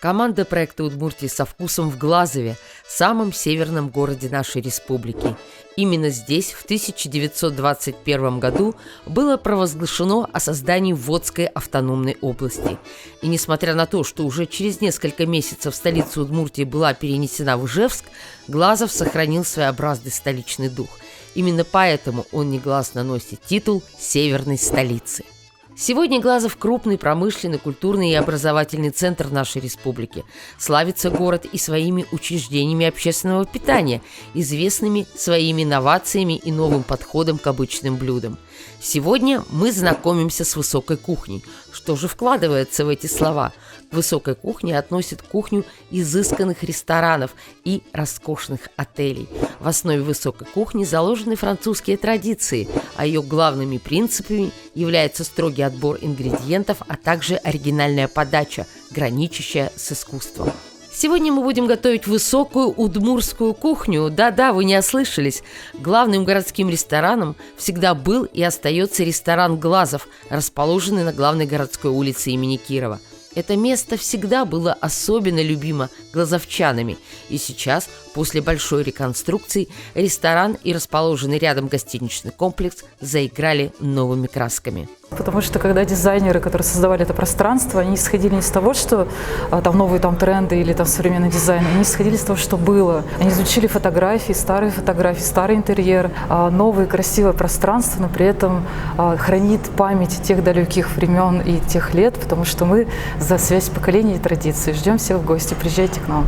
Команда проекта «Удмуртия со вкусом» в Глазове, самом северном городе нашей республики. Именно здесь в 1921 году было провозглашено о создании Водской автономной области. И несмотря на то, что уже через несколько месяцев столица Удмуртии была перенесена в Ижевск, Глазов сохранил своеобразный столичный дух. Именно поэтому он негласно носит титул северной столицы. Сегодня Глазов – крупный промышленный, культурный и образовательный центр нашей республики. Славится город и своими учреждениями общественного питания, известными своими инновациями и новым подходом к обычным блюдам. Сегодня мы знакомимся с высокой кухней. Что же вкладывается в эти слова? К высокой кухне относят кухню изысканных ресторанов и роскошных отелей. В основе высокой кухни заложены французские традиции, а ее главными принципами является строгий отбор ингредиентов, а также оригинальная подача, граничащая с искусством. Сегодня мы будем готовить высокую удмуртскую кухню. Да-да, вы не ослышались. Главным городским рестораном всегда был и остается ресторан «Глазов», расположенный на главной городской улице имени Кирова. Это место всегда было особенно любимо глазовчанами. И сейчас, после большой реконструкции, ресторан и расположенный рядом гостиничный комплекс заиграли новыми красками. Потому что когда дизайнеры, которые создавали это пространство, они исходили не из того, что там новые тренды или современный дизайн, они исходили из того, что было. Они изучили фотографии, старый интерьер, новое красивое пространство, но при этом хранит память тех далеких времен и тех лет, потому что мы за связь поколений и традиций. Ждем всех в гости, приезжайте к нам.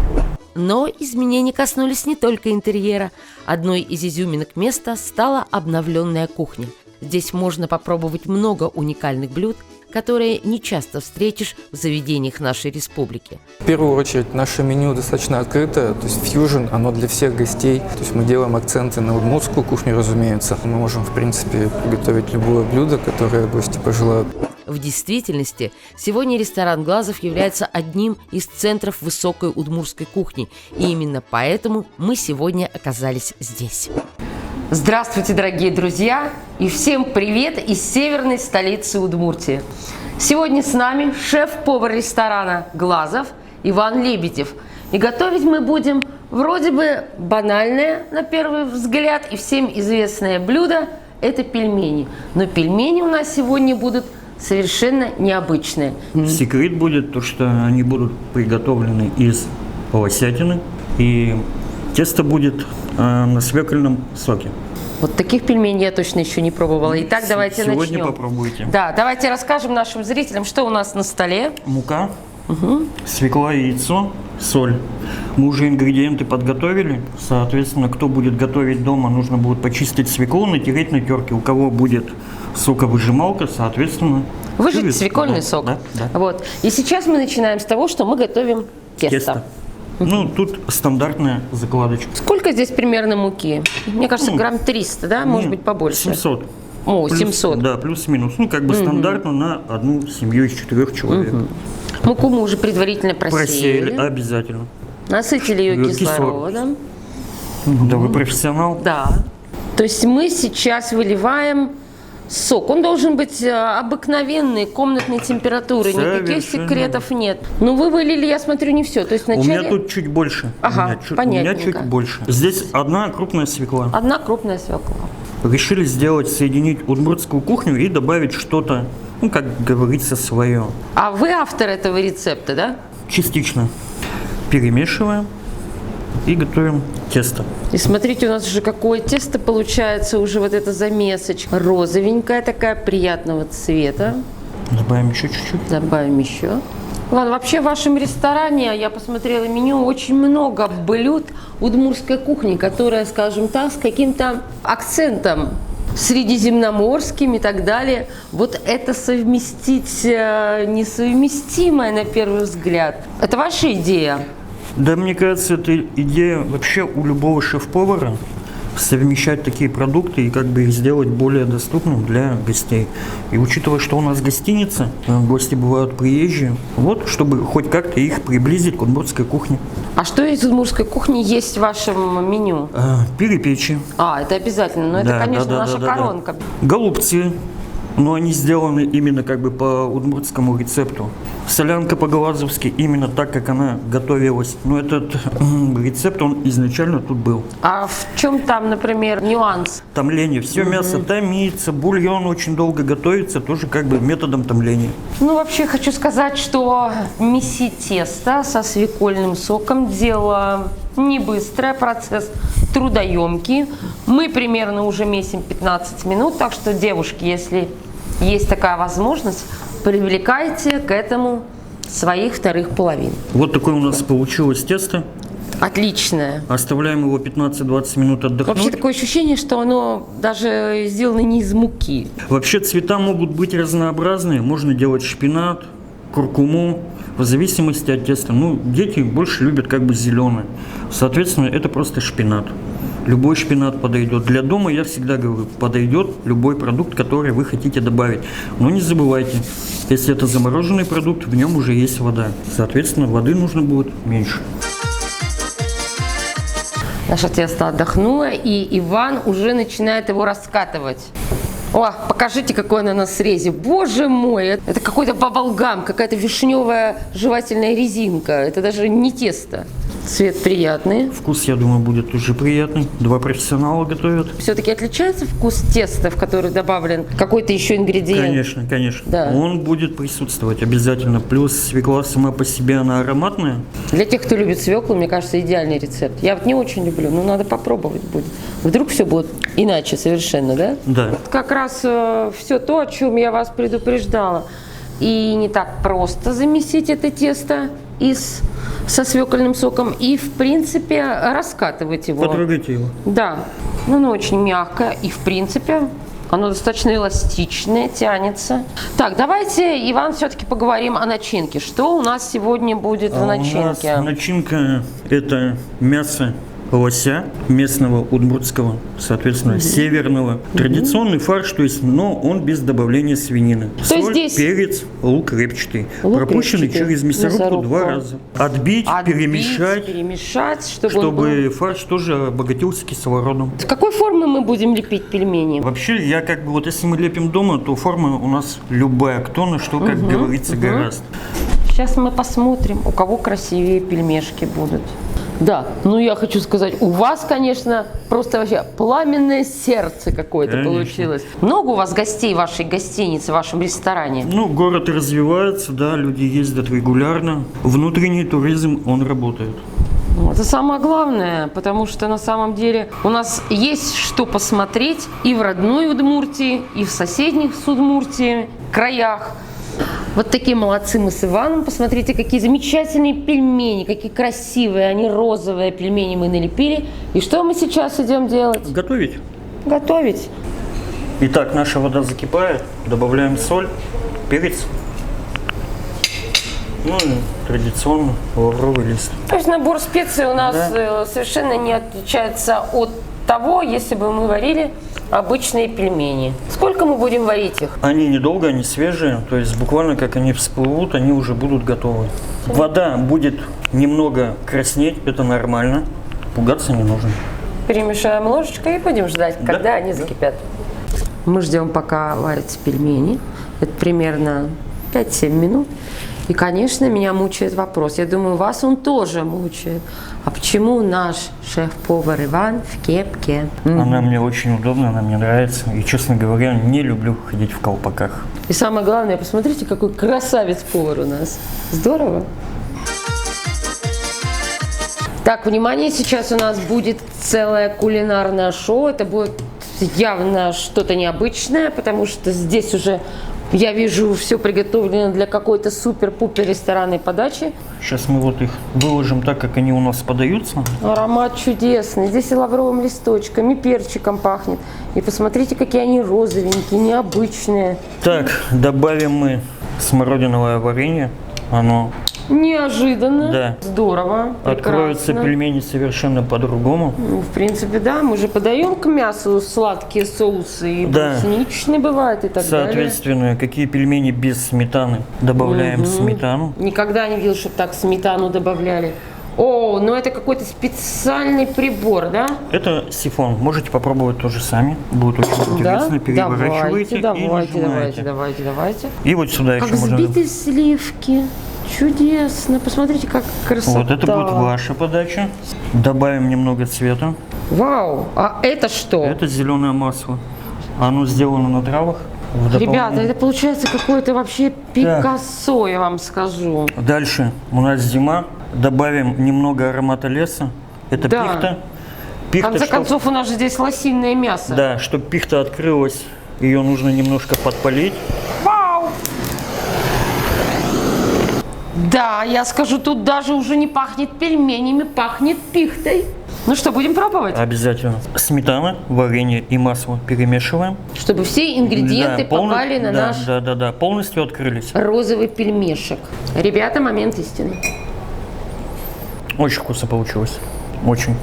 Но изменения коснулись не только интерьера. Одной из изюминок места стала обновленная кухня. Здесь можно попробовать много уникальных блюд, которые не часто встретишь в заведениях нашей республики. В первую очередь наше меню достаточно открытое, то есть фьюжн, оно для всех гостей. То есть мы делаем акценты на удмуртскую кухню, разумеется. Мы можем, в принципе, приготовить любое блюдо, которое гости пожелают. В действительности, сегодня ресторан «Глазов» является одним из центров высокой удмуртской кухни. И именно поэтому мы сегодня оказались здесь. Здравствуйте, дорогие друзья, и всем привет из северной столицы Удмуртии. Сегодня с нами шеф-повар ресторана «Глазов» Иван Лебедев. И готовить мы будем вроде бы банальное, на первый взгляд, и всем известное блюдо – это пельмени. Но пельмени у нас сегодня будут совершенно необычные. Секрет будет то, что они будут приготовлены из полосятины, и тесто будет на свекольном соке. Вот таких пельменей я точно еще не пробовала. Итак, давайте начнем. Сегодня попробуйте. Да, давайте расскажем нашим зрителям, что у нас на столе. Мука, свекла, яйцо, соль. Мы уже ингредиенты подготовили. Соответственно, кто будет готовить дома, нужно будет почистить свеклу, натереть на терке. У кого будет соковыжималка, соответственно... Выжать свекольный сок. Да. Вот. И сейчас мы начинаем с того, что мы готовим тесто. Ну, тут стандартная закладочка. Сколько здесь примерно муки? Мне кажется, грамм 300, да? Может быть, побольше. 700. О, 700. Да, плюс-минус. Ну, как бы стандартно на одну семью из 4 человек. Муку мы уже предварительно просеяли. Обязательно. Насытили ее кислородом. Да, вы профессионал. Да. То есть мы сейчас выливаем сок. Он должен быть обыкновенной, комнатной температуры. Никаких секретов нет. Но вы вылили, я смотрю, не все. То есть вначале... У меня тут чуть больше. Ага, понятненько. У меня чуть больше. Здесь одна крупная свекла. Одна крупная свекла. Решили соединить удмуртскую кухню и добавить что-то, ну, как говорится, свое. А вы автор этого рецепта, да? Частично. Перемешиваем и готовим тесто. И смотрите, у нас уже какое тесто получается, уже вот эта замесочка. Розовенькая такая, приятного цвета. Добавим еще чуть-чуть. Добавим еще. Ладно, вообще в вашем ресторане, я посмотрела меню, очень много блюд удмуртской кухни, которая, скажем так, с каким-то акцентом средиземноморским и так далее. Вот это совместить несовместимое на первый взгляд. Это ваша идея? Да, мне кажется, это идея вообще у любого шеф-повара совмещать такие продукты и как бы их сделать более доступным для гостей. И учитывая, что у нас гостиница, гости бывают приезжие, вот, чтобы хоть как-то их приблизить к удмуртской кухне. А что из удмуртской кухни есть в вашем меню? Перепечи. Это обязательно, но это, конечно, наша коронка. Голубцы, но они сделаны именно как бы по удмуртскому рецепту. Солянка по-глазовски, именно так, как она готовилась. Но этот рецепт, он изначально тут был. А в чем там, например, нюанс? Томление. Все мясо томится, бульон очень долго готовится, тоже как бы методом томления. Ну, вообще хочу сказать, что месить тесто со свекольным соком дело не быстрое, процесс трудоемкий. Мы примерно уже месим 15 минут, так что, девушки, если есть такая возможность, привлекайте к этому своих вторых половин. Вот такое у нас получилось тесто. Отличное. Оставляем его 15-20 минут отдохнуть. Вообще такое ощущение, что оно даже сделано не из муки. Вообще цвета могут быть разнообразные. Можно делать шпинат, куркуму, в зависимости от теста. Ну, дети больше любят как бы зеленое. Соответственно, это просто шпинат. Любой шпинат подойдет. Для дома, я всегда говорю, подойдет любой продукт, который вы хотите добавить. Но не забывайте, если это замороженный продукт, в нем уже есть вода. Соответственно, воды нужно будет меньше. Наше тесто отдохнуло, и Иван уже начинает его раскатывать. О, покажите, какой оно на срезе. Боже мой, это какой-то баблгам, какая-то вишневая жевательная резинка. Это даже не тесто. Цвет приятный. Вкус, я думаю, будет уже приятный. Два профессионала готовят. Все-таки отличается вкус теста, в который добавлен какой-то еще ингредиент? Конечно, конечно. Да. Он будет присутствовать обязательно. Плюс свекла сама по себе, она ароматная. Для тех, кто любит свеклу, мне кажется, идеальный рецепт. Я вот не очень люблю, но надо попробовать будет. Вдруг все будет иначе совершенно, да? Да. Как раз все то, о чем я вас предупреждала. И не так просто замесить это тесто со свекольным соком и, в принципе, раскатывать его. Потрогайте его. Да, но оно очень мягкое и, в принципе, оно достаточно эластичное, тянется. Так, давайте, Иван, все-таки поговорим о начинке. Что у нас сегодня будет в начинке? У нас начинка – это мясо лося местного, удмуртского, соответственно, северного. Традиционный фарш, то есть, но он без добавления свинины. Соль, здесь перец, лук репчатый. Лук Пропущенный репчатый, через мясорубку 2 раза. Отбить, перемешать, чтобы он был... фарш тоже обогатился кислородом. В какой формы мы будем лепить пельмени? Вообще, я как бы, вот если мы лепим дома, то форма у нас любая, кто на что, как говорится, гораст. Сейчас мы посмотрим, у кого красивее пельмешки будут. Да, ну я хочу сказать, у вас, конечно, просто вообще пламенное сердце какое-то получилось. Много у вас гостей в вашей гостинице, в вашем ресторане? Ну, город развивается, да, люди ездят регулярно. Внутренний туризм, он работает. Это самое главное, потому что на самом деле у нас есть что посмотреть и в родной Удмуртии, и в соседних с Удмуртией краях. Вот такие молодцы мы с Иваном. Посмотрите, какие замечательные пельмени, какие красивые, они розовые пельмени мы налепили. И что мы сейчас идем делать? Готовить. Готовить. Итак, наша вода закипает, добавляем соль, перец. Ну и традиционно лавровый лист. То есть набор специй у нас совершенно не отличается от того, если бы мы варили обычные пельмени. Сколько мы будем варить их? Они недолго, они свежие, то есть буквально как они всплывут, они уже будут готовы. Вода будет немного краснеть, это нормально, пугаться не нужно. Перемешаем ложечкой и будем ждать, когда они закипят. Мы ждем, пока варятся пельмени. Это примерно 5-7 минут. И, конечно, меня мучает вопрос. Я думаю, вас он тоже мучает. А почему наш шеф-повар Иван в кепке? Она мне очень удобна, она мне нравится. И, честно говоря, не люблю ходить в колпаках. И самое главное, посмотрите, какой красавец-повар у нас. Здорово. Так, внимание, сейчас у нас будет целое кулинарное шоу. Это будет явно что-то необычное, потому что здесь уже... Я вижу, все приготовлено для какой-то супер-пупер ресторанной подачи. Сейчас мы вот их выложим так, как они у нас подаются. Аромат чудесный. Здесь и лавровым листочком, и перчиком пахнет. И посмотрите, какие они розовенькие, необычные. Так, добавим мы смородиновое варенье. Оно Неожиданно. Да. Здорово. Откроются Прекрасно. пельмени совершенно по-другому. Ну, в принципе, да. Мы же подаем к мясу сладкие соусы. И Да. брусничный бывает и так Соответственно, какие пельмени без сметаны? Добавляем сметану. далее. Никогда не видел, чтобы так сметану добавляли. О, ну это какой-то специальный прибор, да? Это сифон. Можете попробовать тоже сами. Будет очень интересно. Переворачиваете и нажимаете. Давайте. И вот сюда еще Как можно... взбитые сливки. Чудесно. Посмотрите, как красота. Вот это будет ваша подача. Добавим немного цвета. Вау, а это что? Это зеленое масло. Оно сделано на травах. Ребята, это получается какое-то вообще Пикассо, я вам скажу. Дальше у нас зима. Добавим немного аромата леса. Это Да. пихта. В конце концов, у нас же здесь лосиное мясо. Да, чтобы пихта открылась, ее нужно немножко подпалить. Вау! Да, я скажу, тут даже уже не пахнет пельменями, пахнет пихтой. Ну что, будем пробовать? Обязательно. Сметана, варенье и масло перемешиваем. Чтобы все ингредиенты попали на наш полностью открылись. розовый пельмешек. Ребята, момент истины. Очень вкусно получилось. Очень.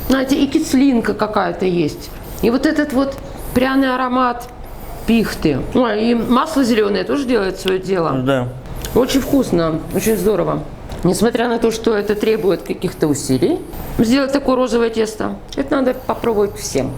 Знаете, и кислинка какая-то есть. И вот этот вот пряный аромат пихты. Ой, и масло зеленое тоже делает свое дело. Да. Очень вкусно, очень здорово. Несмотря на то, что это требует каких-то усилий, сделать такое розовое тесто, это надо попробовать всем.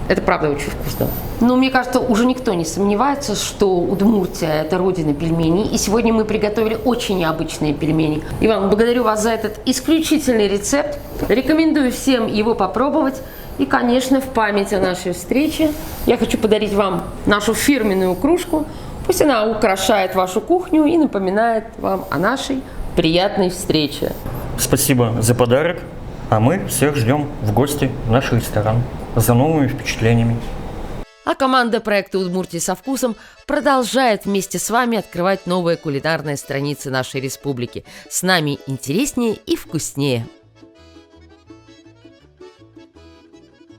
Это правда очень вкусно. Но мне кажется, уже никто не сомневается, что Удмуртия – это родина пельменей. И сегодня мы приготовили очень необычные пельмени. Иван, благодарю вас за этот исключительный рецепт. Рекомендую всем его попробовать. И, конечно, в память о нашей встрече я хочу подарить вам нашу фирменную кружку. Пусть она украшает вашу кухню и напоминает вам о нашей приятной встрече. Спасибо за подарок, а мы всех ждем в гости в наш ресторан за новыми впечатлениями. А команда проекта «Удмуртия со вкусом» продолжает вместе с вами открывать новые кулинарные страницы нашей республики. С нами интереснее и вкуснее.